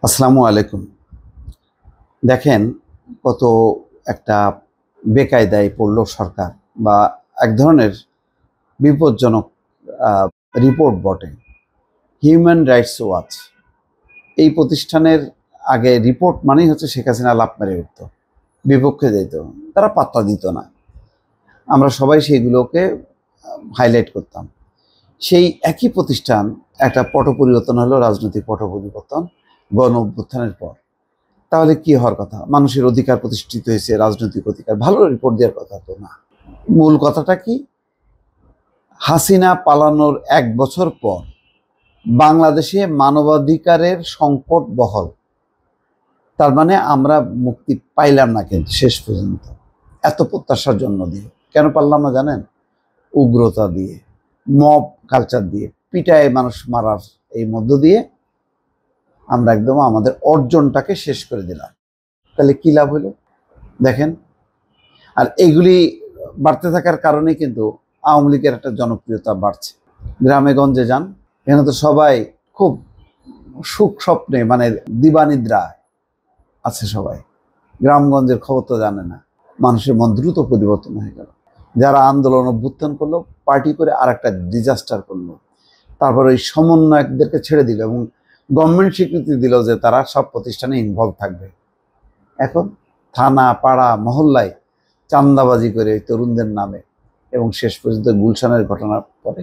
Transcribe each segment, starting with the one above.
আসসালামু আলাইকুম। দেখেন কত একটা বেকায়দায় পড়ল সরকার বা এক ধরনের বিপজ্জনক রিপোর্ট বটে। হিউম্যান রাইটস ওয়াচ এই প্রতিষ্ঠানের আগে রিপোর্ট মানেই হচ্ছে শেখ হাসিনা লাফ মেরে উঠত, বিপক্ষে যেত, তারা পাত্তা দিত না। আমরা সবাই সেইগুলোকে হাইলাইট করতাম। সেই একই প্রতিষ্ঠান একটা পট পরিবর্তন হলো, রাজনৈতিক পট পরিবর্তন গণ অভ্যুত্থানের পর। তাহলে কি হওয়ার কথা? মানুষের অধিকার প্রতিষ্ঠিত হয়েছে, রাজনৈতিক অধিকার, ভালো রিপোর্ট দেওয়ার কথা তো না। মূল কথাটা কি? হাসিনা পালানোর 1 বছর পর বাংলাদেশে মানবাধিকারের সংকট বহল। তার মানে আমরা মুক্তি পাইলাম না, কিন্তু শেষ পর্যন্ত এত প্রত্যাশার জন্য দিয়ে কেন পারলাম না জানেন? উগ্রতা দিয়ে, মব কালচার দিয়ে, পিটায় মানুষ মারার এই মধ্য দিয়ে আমরা একদম আমাদের অর্জনটাকে শেষ করে দিলাম। তাহলে কি লাভ হলো দেখেন। আর এইগুলি বাড়তে থাকার কারণে কিন্তু আওয়ামী লীগের একটা জনপ্রিয়তা বাড়ছে। গ্রামে গঞ্জে যান, এখানে তো সবাই খুব সুখ স্বপ্নে, মানে দিবানিদ্রা আছে সবাই। গ্রামগঞ্জের খবর তো জানে না। মানুষের মন দ্রুত পরিবর্তন হয়ে গেল। যারা আন্দোলন অভ্যুত্থান করলো, পার্টি করে আর একটা ডিজাস্টার করলো, তারপর ওই সমন্বয়কদেরকে ছেড়ে দিল এবং গভর্নমেন্ট স্বীকৃতি দিল যে তারা সব প্রতিষ্ঠানে ইনভলভ থাকবে। এখন থানা, পাড়া, মহল্লায় চাঁদাবাজি করে তরুণদের নামে, এবং শেষ পর্যন্ত গুলশানের ঘটনার পরে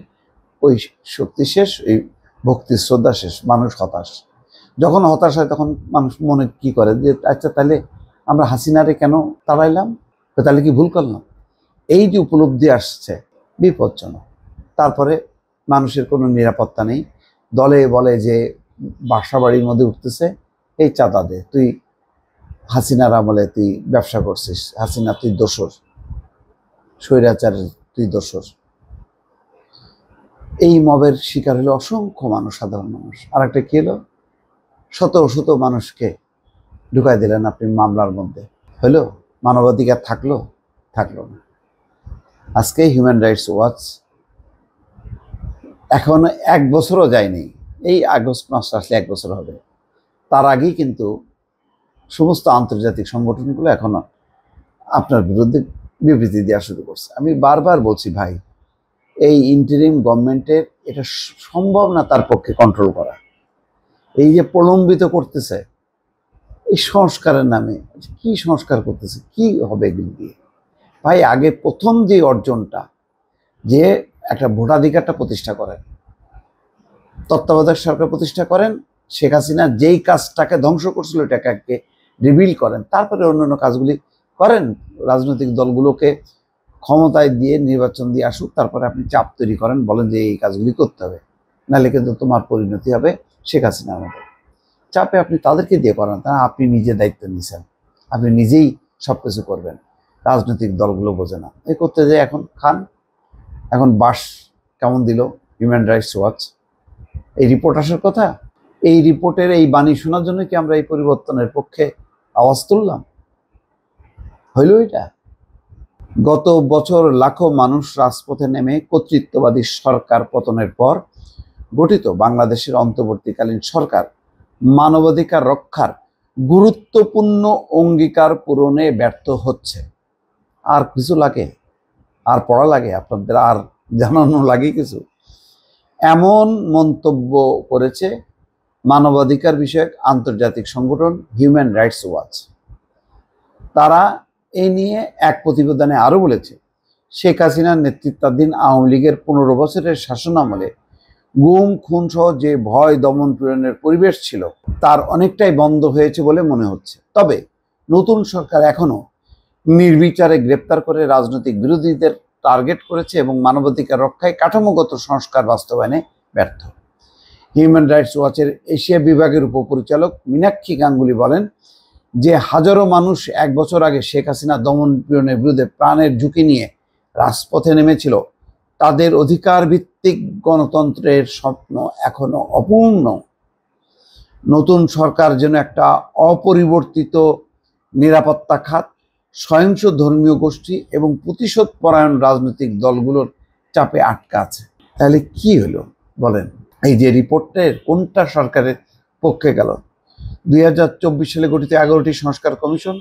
ওই শক্তি শেষ, ওই ভক্তি শ্রদ্ধা শেষ, মানুষ হতাশ। যখন হতাশ হয় তখন মানুষ মনে কি করে যে আচ্ছা তাহলে আমরা হাসিনারে কেন তাড়াইলাম, তাহলে কি ভুল করলাম? এই যে উপলব্ধি আসছে, বিপজ্জনক। তারপরে মানুষের কোনো নিরাপত্তা নেই। দলে বলে যে বাসা বাড়ির মধ্যে উঠতেছে, এই চাঁদা দে, তুই হাসিনার আমলে তুই ব্যবসা করছিস, হাসিনা তুই দোষর, স্বৈরাচারের তুই দোষর। এই মবের শিকার হলো অসংখ্য মানুষ, সাধারণ মানুষ। আর একটা কি হলো, শত শত মানুষকে ঢুকাই দিলেন আপনি মামলার মধ্যে। হলো মানবাধিকার থাকলো? থাকলো না। আজকে হিউম্যান রাইটস ওয়াচ এখনো 1 বছরও যায়নি, এই আগস্ট মাস আসলে 1 বছর হবে। তার আগেই কিন্তু সমস্ত আন্তর্জাতিক সংগঠনগুলো এখনো আপনার বিরুদ্ধে বিবৃতি দেওয়া শুরু করছে। আমি বারবার বলছি ভাই, এই ইন্টারিম গভর্নমেন্টের এটা সম্ভব না তার পক্ষে কন্ট্রোল করা। এই যে প্রলম্বিত করতেছে এই সংস্কারের নামে, কি সংস্কার করতেছে, কি হবে এগুলি দিয়ে? ভাই আগে প্রথম যে অর্জনটা, যে একটা ভোটাধিকারটা প্রতিষ্ঠা করেন, তত্ত্বাবধায়ক সরকার প্রতিষ্ঠা করেন, শেখ হাসিনা যেই কাজটাকে ধ্বংস করছিল এটাকে রিভিল করেন, তারপরে অন্যান্য কাজগুলি করেন। রাজনৈতিক দলগুলোকে ক্ষমতায় দিয়ে নির্বাচন দিয়ে আসুক, তারপরে আপনি চাপ তৈরি করেন, বলেন যে এই কাজগুলি করতে হবে, নাহলে কিন্তু তোমার পরিণতি হবে শেখ হাসিনার মতো। চাপে আপনি তাদেরকে দিয়ে করান, তা আপনি নিজে দায়িত্ব নিয়েছেন, আপনি নিজেই সব কিছু করবেন। রাজনৈতিক দলগুলো বোঝে না, এই করতে যে এখন খান। এখন বাস কেমন দিল হিউম্যান রাইটস ওয়াচ? এই রিপোর্ট আসার কথা, এই রিপোর্টের এই বাণী শোনার জন্য কি আমরা এই পরিবর্তনের পক্ষে আওয়াজ তুললাম? হইল এটা? গত বছর লাখো মানুষ রাজপথে নেমে কর্তৃত্ববাদী সরকার পতনের পর গঠিত বাংলাদেশের অন্তর্বর্তীকালীন সরকার মানবাধিকার রক্ষার গুরুত্বপূর্ণ অঙ্গীকার পূরণে ব্যর্থ হচ্ছে। আর কিছু লাগে? আর পড়া লাগে? আপনাদের আর জানানো লাগে কিছু? এমন মন্তব্য করেছে মানবাধিকার বিষয়ক আন্তর্জাতিক সংগঠন হিউম্যান রাইটস ওয়াচ। তারা এই নিয়ে এক প্রতিবেদনে আরও বলেছে, শেখ হাসিনার নেতৃত্বাধীন আওয়ামী লীগের 15 বছরের শাসনামলে গুম খুন সহ যে ভয় দমন পীড়নের পরিবেশ ছিল তার অনেকটাই বন্ধ হয়েছে বলে মনে হচ্ছে। তবে নতুন সরকার এখনো নির্বিচারে গ্রেপ্তার করে রাজনৈতিক বিরোধীদের টার্গেট করেছে এবং মানবাধিকার রক্ষায় কাঠামোগত সংস্কার বাস্তবায়নে ব্যর্থ। হিউম্যান রাইটস ওয়াচের এশিয়া বিভাগের উপপরিচালক মীনাক্ষী গাঙ্গুলি বলেন যে হাজারো মানুষ 1 বছর আগে শেখ হাসিনা দমন পীড়নের বিরুদ্ধে প্রাণের ঝুঁকি নিয়ে রাজপথে নেমেছিল, তাদের অধিকার ভিত্তিক গণতন্ত্রের স্বপ্ন এখনো অপূর্ণ। নতুন সরকার যেন একটা অপরিবর্তিত নিরাপত্তা খাত, সহিংস ধর্মীয় গোষ্ঠী এবং প্রতিশোধ পরায়ণ রাজনৈতিক দলগুলোর চাপে আটকা আছে। তাহলে কি হলো বলেন? এই যে রিপোর্টের কোনটা সরকারের পক্ষে গেল? 2024 সালে গঠিত 11টি সংস্কার কমিশন,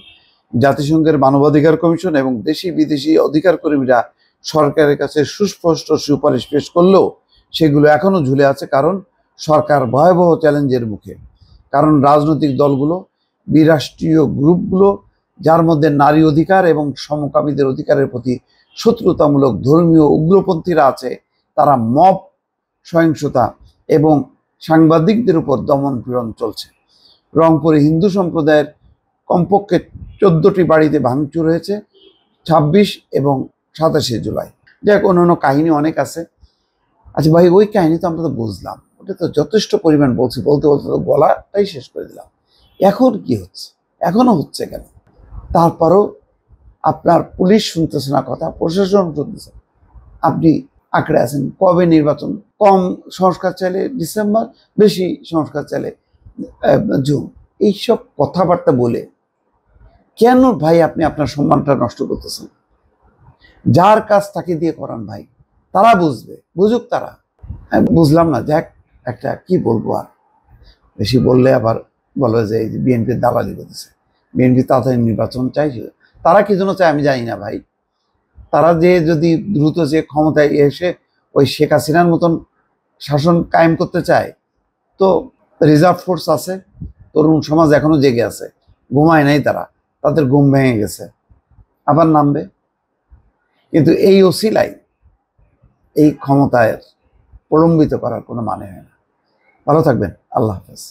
জাতিসংঘের মানবাধিকার কমিশন এবং দেশি বিদেশি অধিকার কর্মীরা সরকারের কাছে সুস্পষ্ট সুপারিশ পেশ করলেও সেগুলো এখনো ঝুলে আছে, কারণ সরকার ভয়াবহ চ্যালেঞ্জের মুখে। কারণ রাজনৈতিক দলগুলো, বিরাষ্ট্রীয় গ্রুপগুলো, যার মধ্যে নারী অধিকার এবং সমকামীদের অধিকারের প্রতি শত্রুতামূলক ধর্মীয় উগ্রপন্থীরা আছে, তারা মব সহিংসতা এবং সাংবাদিকদের উপর দমন পীড়ন চলছে। রংপুরে হিন্দু সম্প্রদায়ের কমপক্ষে 14টি বাড়িতে ভাঙচুর হয়েছে 26 এবং 27 জুলাই। যাই হোক, অন্যান্য কাহিনী অনেক আছে। আচ্ছা ভাই, ওই কাহিনী তো আমরা তো বুঝলাম, ওটা তো যথেষ্ট পরিমাণ বলতে বলতে তো গলাটাই শেষ করে দিলাম। এখন কি হচ্ছে? এখনো হচ্ছে কেন? তারপরও আপনার পুলিশ শুনতেছে না কথা, প্রশাসন শুনতেছে। আপনি আঁকড়ে আছেন। কবে নির্বাচন? কম সংস্কার চাইলে ডিসেম্বর, বেশি সংস্কার চাইলে জুন। এইসব কথাবার্তা বলে কেন ভাই আপনি আপনার সম্মানটা নষ্ট করতেছেন? যার কাজ তাকে দিয়ে করান ভাই, তারা বুঝবে, বুঝুক তারা। আমি বুঝলাম না, যাক, একটা কি বলবো আর, বেশি বললে আবার বলে যে বিএনপির দালালি করতেছে, বিএনপি তাড়াতাড়ি নির্বাচন চাইছে। তারা কি জন্য চায় আমি জানি না ভাই। তারা যে যদি দ্রুত যে ক্ষমতায় এসে ওই শেখ হাসিনার মতন শাসন কায়েম করতে চায়, তো রিজার্ভ ফোর্স আছে, তরুণ সমাজ এখনো জেগে আছে, ঘুমায় নাই তারা, তাদের ঘুম ভেঙে গেছে, আবার নামবে। কিন্তু এই ওসিলাই এই ক্ষমতায় প্রলম্বিত করার কোনো মানে হয় না। ভালো থাকবেন, আল্লাহ হাফেজ।